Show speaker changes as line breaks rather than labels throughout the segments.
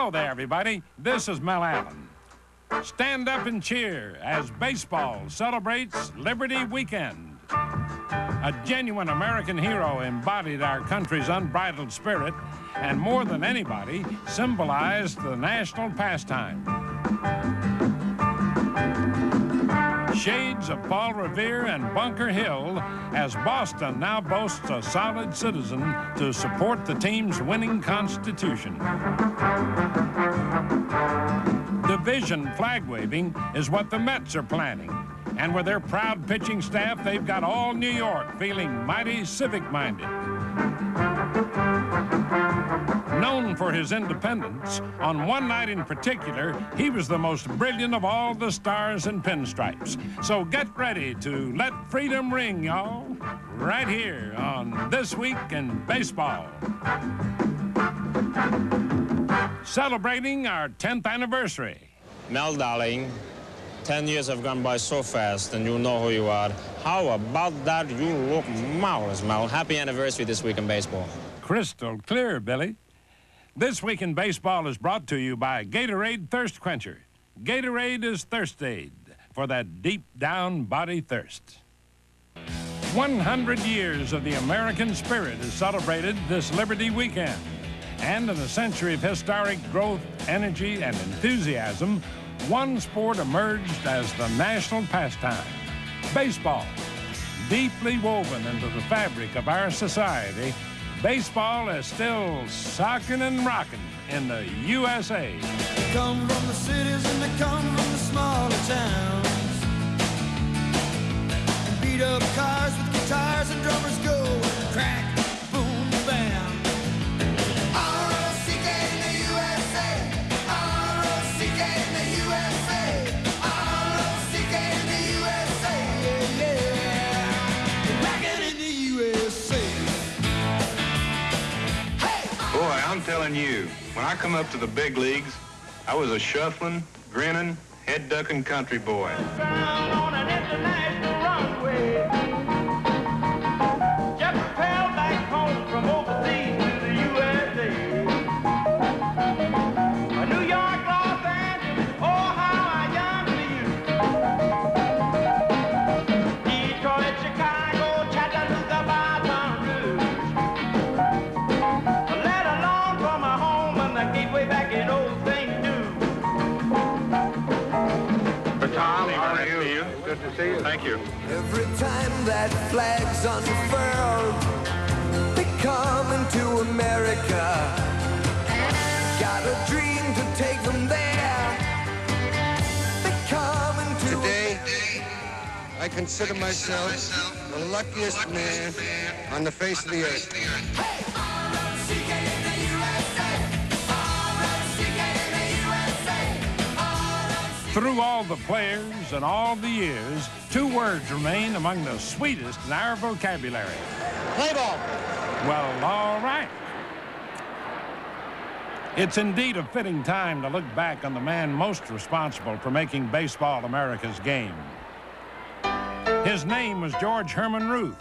Hello there, everybody. This is Mel Allen. Stand up and cheer as baseball celebrates Liberty Weekend. A genuine American hero embodied our country's unbridled spirit and more than anybody symbolized the national pastime. Shades of Paul Revere and Bunker Hill as Boston now boasts a solid citizen to support the team's winning constitution. Division flag waving is what the Mets are planning. And with their proud pitching staff, they've got all New York feeling mighty civic-minded. Known for his independence, on one night in particular, he was the most brilliant of all the stars and pinstripes. So get ready to let freedom ring, y'all, right here on This Week in Baseball. Celebrating our 10th anniversary.
Mel, darling, 10 years have gone by so fast, and you know who you are. How about that? You look marvelous, Mel. Happy anniversary This Week in Baseball.
Crystal clear, Billy. This Week in Baseball is brought to you by Gatorade Thirst Quencher. Gatorade is thirst aid for that deep down body thirst. 100 years of the American spirit is celebrated this Liberty Weekend. And in a century of historic growth, energy, and enthusiasm, one sport emerged as the national pastime, baseball. Deeply woven into the fabric of our society, baseball is still socking and rocking in the USA.
They come from the cities and they come from the smaller towns. And beat up cars with guitars and drummers go and crack, boom, bam. R-O-C-K in the USA, R-O-C-K in the USA, R-O-C-K in the USA, yeah. Rockin' in the USA.
Boy, I'm telling you, when I come up to the big leagues, I was a shuffling, grinning, head-ducking country boy.
On an international runway, just propelled back home from overseas to the USA. New York, Los Angeles, oh how I yearn for you. Detroit, Chicago, Chattanooga, Baton Rouge. Let alone from my home and the gateway back in old St.
Tom, how are you? Good to see you. Thank you.
Every time that flag's unfurled, they come into America. Got a dream to take them there. They come into
Today, I consider myself the luckiest man on the face of the earth.
Through all the players and all the years, two words remain among the sweetest in our vocabulary.
Play ball.
Well, all right. It's indeed a fitting time to look back on the man most responsible for making baseball America's game. His name was George Herman Ruth,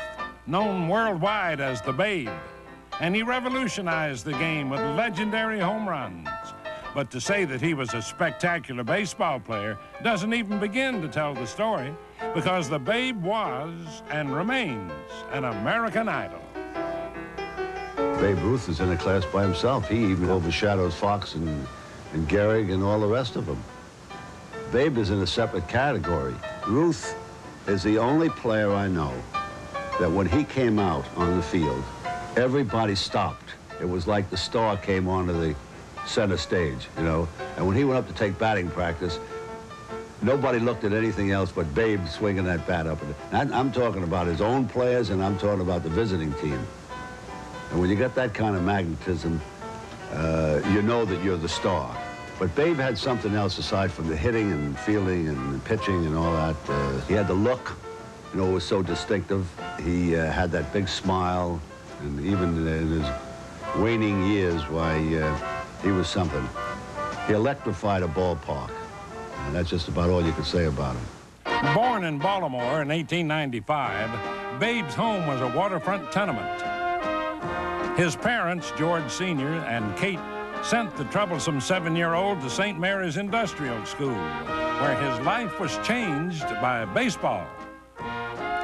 known worldwide as the Babe, and he revolutionized the game with legendary home runs. But to say that he was a spectacular baseball player doesn't even begin to tell the story, because the Babe was and remains an American idol.
Babe Ruth is in a class by himself. He even overshadows Fox and Gehrig and all the rest of them. Babe is in a separate category. Ruth is the only player I know that when he came out on the field, everybody stopped. It was like the star came onto the center stage, you know. And when he went up to take batting practice, nobody looked at anything else but Babe swinging that bat up. And I'm talking about his own players, and I'm talking about the visiting team. And when you get that kind of magnetism, you know that you're the star. But Babe had something else aside from the hitting and fielding and pitching and all that. He had the look, you know, it was so distinctive. He had that big smile, and even in his waning years, why, he was something. He electrified a ballpark, and that's just about all you could say about him.
Born in Baltimore in 1895, Babe's home was a waterfront tenement. His parents, George Sr. and Kate sent the troublesome 7-year-old to St. Mary's Industrial School, where his life was changed by baseball.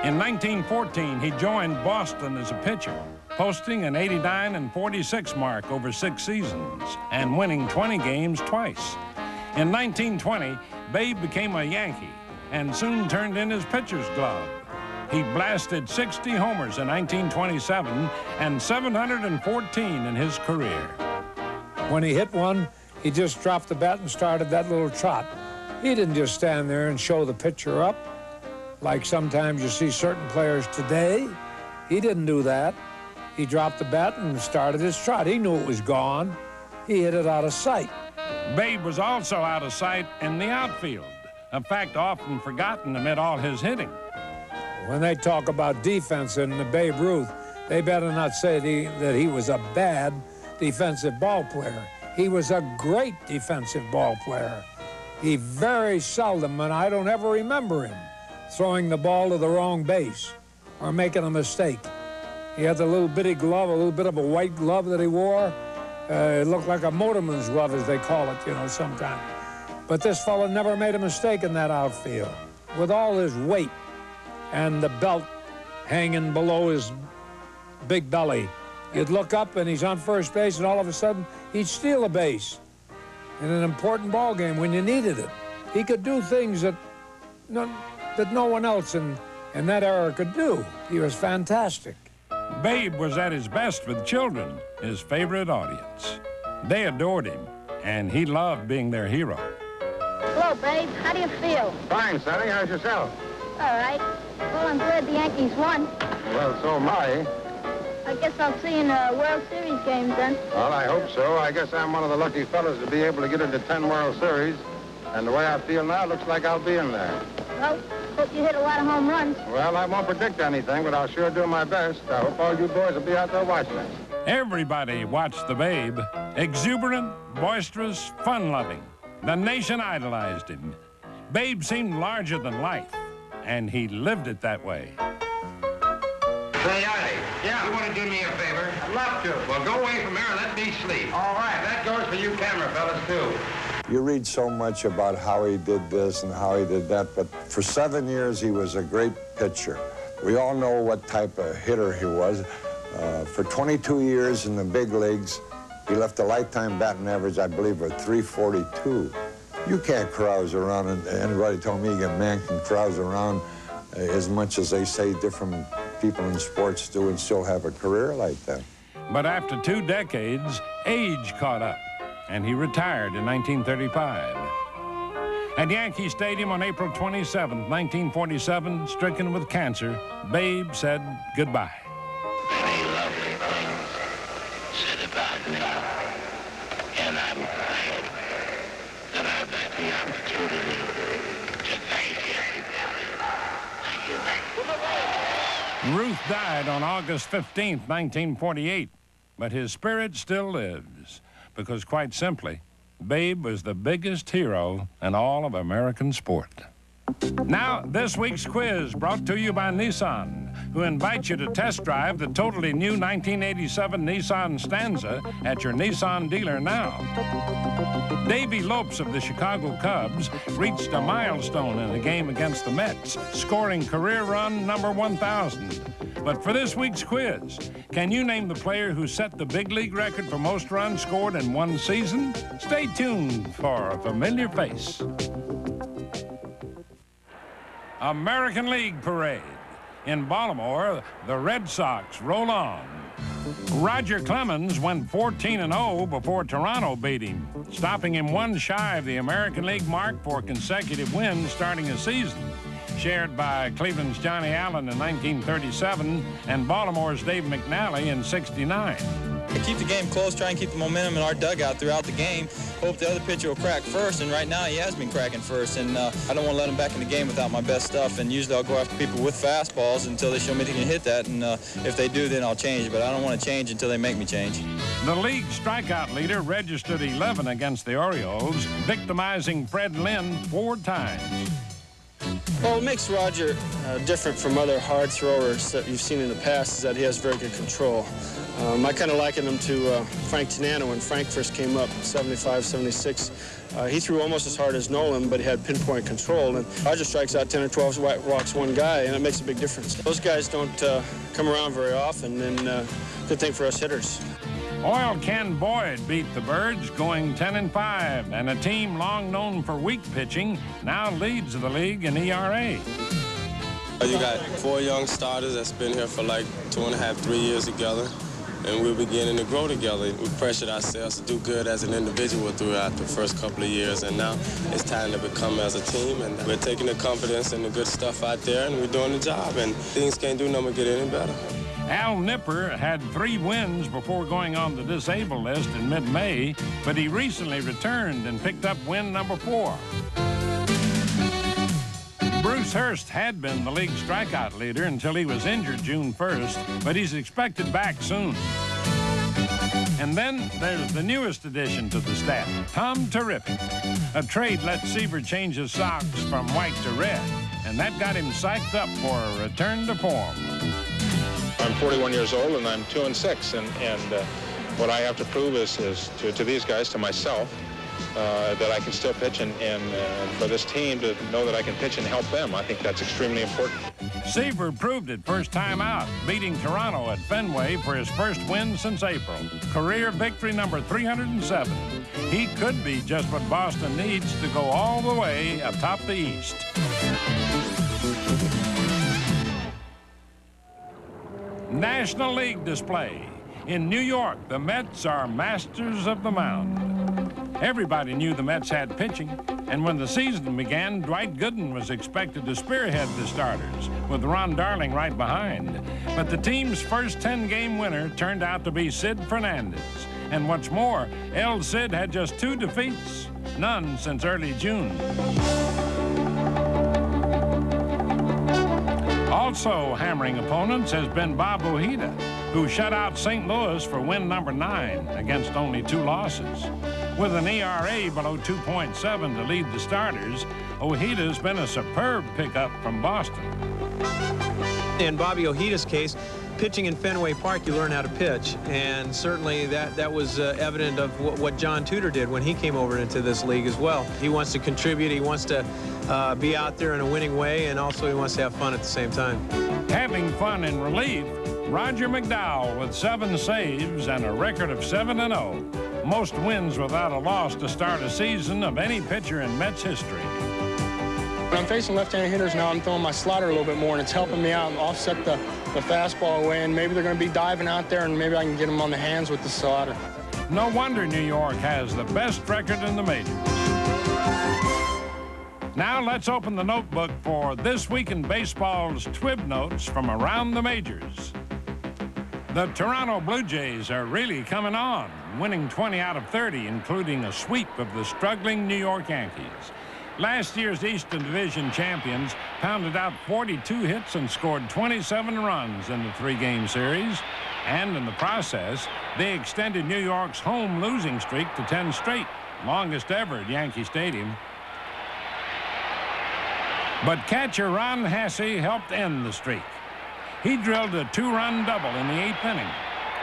In 1914, he joined Boston as a pitcher, posting an 89 and 46 mark over 6 seasons and winning 20 games twice. In 1920, Babe became a Yankee and soon turned in his pitcher's glove. He blasted 60 homers in 1927 and 714 in his career.
When he hit one, he just dropped the bat and started that little trot. He didn't just stand there and show the pitcher up like sometimes you see certain players today. He didn't do that. He dropped the bat and started his trot. He knew it was gone. He hit it out of sight.
Babe was also out of sight in the outfield, a fact often forgotten amid all his hitting.
When they talk about defense in the Babe Ruth, they better not say that he was a bad defensive ball player. He was a great defensive ball player. He very seldom, and I don't ever remember him, throwing the ball to the wrong base or making a mistake. He had the little bitty glove, a little bit of a white glove that he wore. It looked like a motorman's glove, as they call it, you know, sometimes. But this fellow never made a mistake in that outfield. With all his weight and the belt hanging below his big belly, you'd look up and he's on first base, and all of a sudden he'd steal a base in an important ball game when you needed it. He could do things that no one else in that era could do. He was fantastic.
Babe was at his best with children, his favorite audience. They adored him, and he loved being their hero.
Hello, Babe. How do you feel?
Fine, Sonny. How's yourself?
All right. Well, I'm glad the Yankees won.
Well, so am I.
I guess I'll see you in a World Series games then.
Well, I hope so. I guess I'm one of the lucky fellas to be able to get into 10 World Series. And the way I feel now, looks like I'll be in there.
Well, hope you hit a lot of home runs.
Well, I won't predict anything, but I'll sure do my best. I hope all you boys will be out there watching us.
Everybody watched the Babe. Exuberant, boisterous, fun-loving. The nation idolized him. Babe seemed larger than life, and he lived it that way.
Say, Artie. Yeah? You want to do me a favor? I'd love to. Well, go away from here and let me sleep. All right. That goes for you camera fellas, too.
You read so much about how he did this and how he did that, but for 7 years, he was a great pitcher. We all know what type of hitter he was. For 22 years in the big leagues, he left a lifetime batting average, I believe, of 342. You can't carouse around, and anybody told me a man can carouse around as much as they say different people in sports do and still have a career like that.
But after 2 decades, age caught up, and he retired in 1935. At Yankee Stadium on April 27, 1947, stricken with cancer, Babe said goodbye.
Many lovely things said about me, and I'm glad that I've had the opportunity to thank everybody. Thank you.
Ruth died on August 15, 1948, but his spirit still lives because, quite simply, Babe was the biggest hero in all of American sport. Now, this week's quiz brought to you by Nissan, who invites you to test drive the totally new 1987 Nissan Stanza at your Nissan dealer now. Davey Lopes of the Chicago Cubs reached a milestone in a game against the Mets, scoring career run number 1,000. But for this week's quiz, can you name the player who set the big league record for most runs scored in one season? Stay tuned for a familiar face. American League Parade. In Baltimore, the Red Sox roll on. Roger Clemens went 14-0 before Toronto beat him, stopping him one shy of the American League mark for consecutive wins starting a season, shared by Cleveland's Johnny Allen in 1937 and Baltimore's Dave McNally in '69.
Keep the game close, try and keep the momentum in our dugout throughout the game. Hope the other pitcher will crack first, and right now he has been cracking first, and I don't want to let him back in the game without my best stuff, and usually I'll go after people with fastballs until they show me they can hit that, and if they do, then I'll change, but I don't want to change until they make me change.
The league strikeout leader registered 11 against the Orioles, victimizing Fred Lynn 4 times.
Well, what makes Roger different from other hard throwers that you've seen in the past is that he has very good control. I kind of liken him to Frank Tanana when Frank first came up, 75, 76. He threw almost as hard as Nolan, but he had pinpoint control. And Roger strikes out 10 or 12, walks one guy, and it makes a big difference. Those guys don't come around very often, and good thing for us hitters.
Oil Ken Boyd beat the Birds, going 10-5, and a team long known for weak pitching now leads the league in ERA.
You got 4 young starters that's been here for like 2.5, 3 years together, and we're beginning to grow together. We pressured ourselves to do good as an individual throughout the first couple of years, and now it's time to become as a team, and we're taking the confidence and the good stuff out there, and we're doing the job, and things can't do nothing but get any better.
Al Nipper had 3 wins before going on the disabled list in mid-May, but he recently returned and picked up win number 4. Bruce Hurst had been the league strikeout leader until he was injured June 1st, but he's expected back soon. And then there's the newest addition to the staff, Tom Terrific. A trade let Seaver change his socks from white to red, and that got him psyched up for a return to form.
I'm 41 years old and I'm 2-6, and what I have to prove is to these guys, to myself, that I can still pitch, and for this team to know that I can pitch and help them. I think that's extremely important.
Seaver proved it first time out, beating Toronto at Fenway for his first win since April. Career victory number 307. He could be just what Boston needs to go all the way atop the East. National League display. In New York, the Mets are masters of the mound. Everybody knew the Mets had pitching, and when the season began, Dwight Gooden was expected to spearhead the starters, with Ron Darling right behind. But the team's first 10-game winner turned out to be Sid Fernandez. And what's more, El Cid had just 2 defeats, none since early June. Also hammering opponents has been Bob Ojeda, who shut out St. Louis for win number 9 against only 2 losses. With an ERA below 2.7 to lead the starters, Ojeda's been a superb pickup from Boston.
In Bobby Ojeda's case, pitching in Fenway Park, you learn how to pitch, and certainly that was evident of what John Tudor did when he came over into this league as well. He wants to contribute, he wants to be out there in a winning way, and also he wants to have fun at the same time.
Having fun in relief, Roger McDowell with 7 saves and a record of 7-0. Most wins without a loss to start a season of any pitcher in Mets history.
When I'm facing left-handed hitters now, I'm throwing my slider a little bit more, and it's helping me out and offset the fastball away, and maybe they're going to be diving out there, and maybe I can get them on the hands with the slider.
No wonder New York has the best record in the majors. Now let's open the notebook for This Week in Baseball's TWIB notes from around the majors. The Toronto Blue Jays are really coming on, winning 20 out of 30, including a sweep of the struggling New York Yankees. Last year's Eastern Division champions pounded out 42 hits and scored 27 runs in the 3-game series. And in the process, they extended New York's home losing streak to 10 straight, longest ever at Yankee Stadium. But catcher Ron Hasse helped end the streak. He drilled a 2-run double in the 8th inning,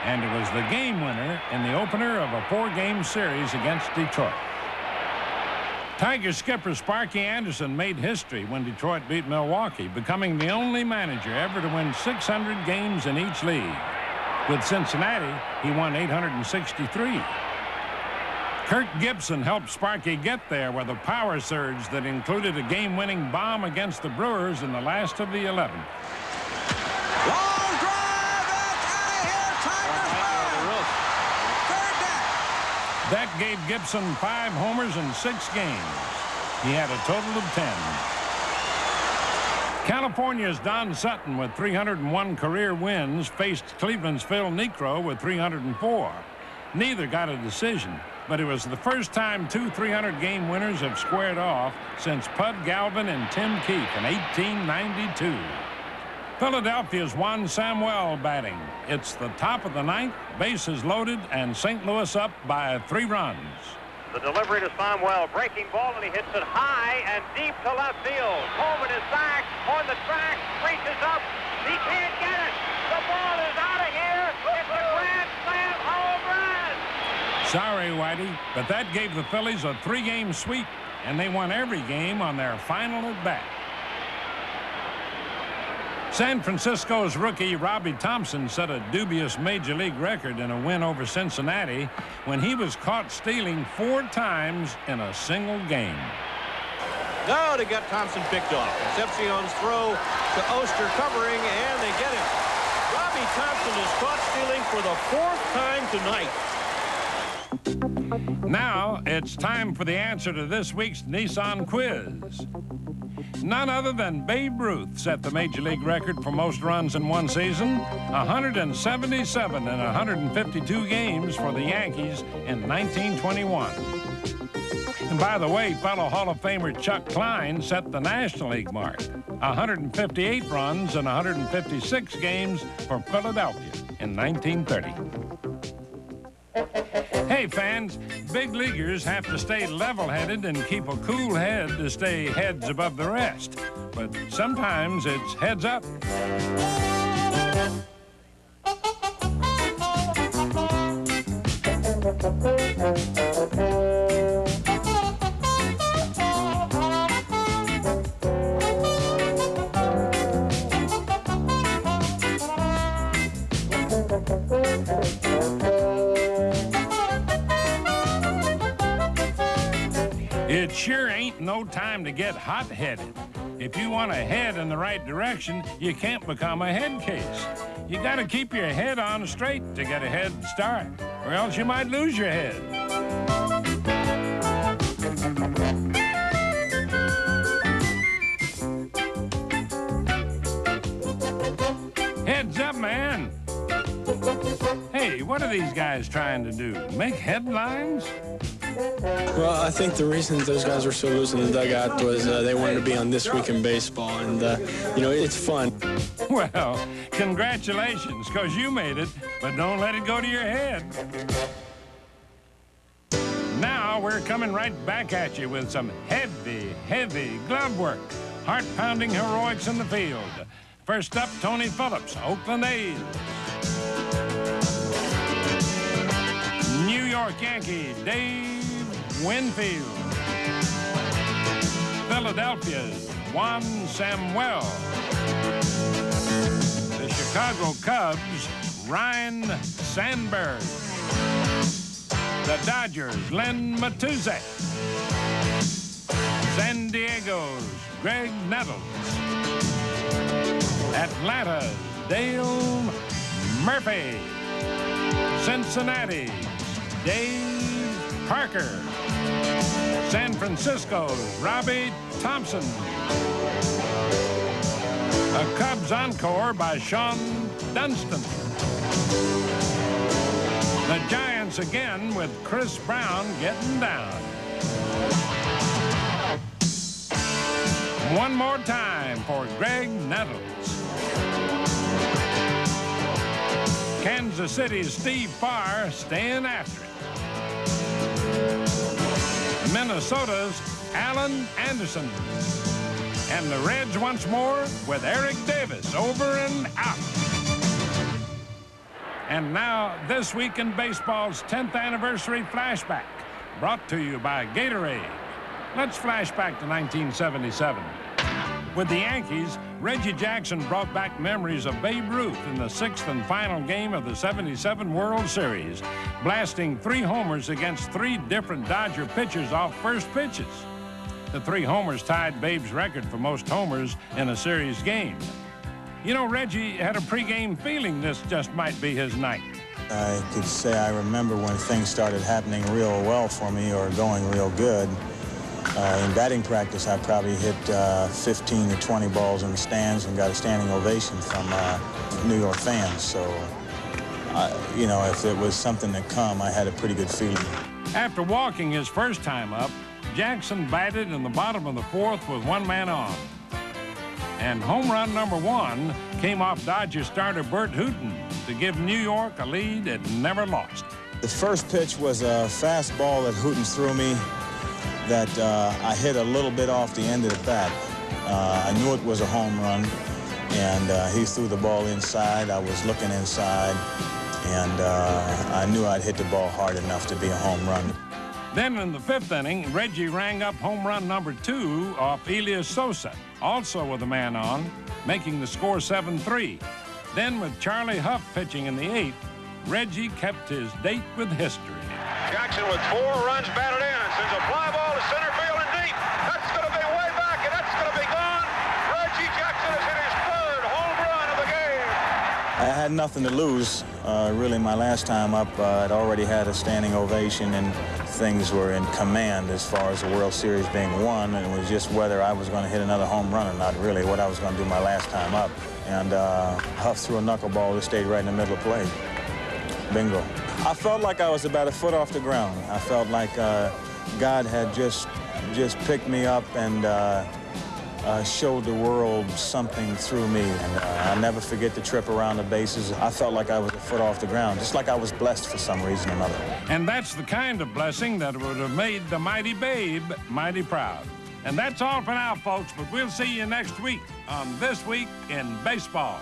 and it was the game winner in the opener of a 4-game series against Detroit. Tiger skipper Sparky Anderson made history when Detroit beat Milwaukee, becoming the only manager ever to win 600 games in each league. With Cincinnati, he won 863. Kirk Gibson helped Sparky get there with a power surge that included a game-winning bomb against the Brewers in the last of the 11th.
Long drive, that's out of here. Tigers third down.
That gave Gibson 5 homers in 6 games. He had a total of 10. California's Don Sutton with 301 career wins faced Cleveland's Phil Niekro with 304. Neither got a decision, but it was the first time 2 300-game winners have squared off since Pud Galvin and Tim Keefe in 1892. Philadelphia's Juan Samuel batting. It's the top of the 9th, bases loaded, and St. Louis up by 3 runs.
The delivery to Samuel, breaking ball, and he hits it high and deep to left field. Coleman is back on the track, reaches up. He can't get it. The ball is out of here. It's a grand slam home run.
Sorry, Whitey, but that gave the Phillies a 3-game sweep, and they won every game on their final at-bat. San Francisco's rookie Robbie Thompson set a dubious Major League record in a win over Cincinnati when he was caught stealing 4 times in a single game.
Now to get Thompson picked off. Concepcion's throw to Oster covering, and they get him. Robbie Thompson is caught stealing for the 4th time tonight.
Now it's time for the answer to this week's Nissan quiz. None other than Babe Ruth set the Major League record for most runs in one season, 177 in 152 games for the Yankees in 1921. And by the way, fellow Hall of Famer Chuck Klein set the National League mark, 158 runs in 156 games for Philadelphia in 1930. Hey, fans, big leaguers have to stay level-headed and keep a cool head to stay heads above the rest. But sometimes it's heads up. It sure ain't no time to get hot-headed. If you want to head in the right direction, you can't become a head case. You got to keep your head on straight to get a head start, or else you might lose your head. Heads up, man. Hey, what are these guys trying to do? Make headlines?
Well, I think the reason those guys were so loose in the dugout was they wanted to be on This Week in Baseball, and, you know, it's fun.
Well, congratulations, because you made it, but don't let it go to your head. Now we're coming right back at you with some heavy glove work, heart-pounding heroics in the field. First up, Tony Phillips, Oakland A's. New York Yankee, Dave Winfield. Philadelphia's Juan Samuel. The Chicago Cubs, Ryan Sandberg. The Dodgers, Glenn Matuzak. San Diego's Greg Nettles. Atlanta's Dale Murphy. Cincinnati's Dave Parker. San Francisco's Robbie Thompson. A Cubs encore by Sean Dunston. The Giants again with Chris Brown getting down. One more time for Greg Nettles. Kansas City's Steve Farr staying after it. Minnesota's Alan Anderson. And the Reds once more with Eric Davis over and out. And now, This Week in Baseball's 10th anniversary flashback, brought to you by Gatorade. Let's flash back to 1977. With the Yankees, Reggie Jackson brought back memories of Babe Ruth in the 6th and final game of the '77 World Series, blasting 3 homers against 3 different Dodger pitchers off first pitches. The 3 homers tied Babe's record for most homers in a series game. You know, Reggie had a pregame feeling this just might be his night.
I could say I remember when things started happening real well for me or going real good. In batting practice, I probably hit 15 to 20 balls in the stands and got a standing ovation from New York fans. So, you know, if it was something to come, I had a pretty good feeling.
After walking his first time up, Jackson batted in the bottom of the 4th with 1 man on. And home run number 1 came off Dodger starter Bert Hooton to give New York a lead it never lost.
The first pitch was a fastball that Hooten threw me that I hit a little bit off the end of the bat. I knew it was a home run, and he threw the ball inside. I was looking inside, and I knew I'd hit the ball hard enough to be a home run.
Then in the 5th inning, Reggie rang up home run number 2 off Elias Sosa, also with a man on, making the score 7-3. Then with Charlie Huff pitching in the 8th, Reggie kept his date with history.
Jackson with 4 runs batted in and sends a fly ball to center field and deep. That's going to be way back, and that's going to be gone. Reggie Jackson has hit his 3rd home run of the game.
I had nothing to lose. Really, my last time up, I'd already had a standing ovation, and things were in command as far as the World Series being won, and it was just whether I was going to hit another home run or not, really, what I was going to do my last time up. And Huff threw a knuckleball that stayed right in the middle of play. Bingo. I felt like I was about a foot off the ground. I felt like God had just picked me up and showed the world something through me. And I'll never forget the trip around the bases. I felt like I was a foot off the ground, just like I was blessed for some reason or another.
And that's the kind of blessing that would have made the mighty Babe mighty proud. And that's all for now, folks, but we'll see you next week on This Week in Baseball.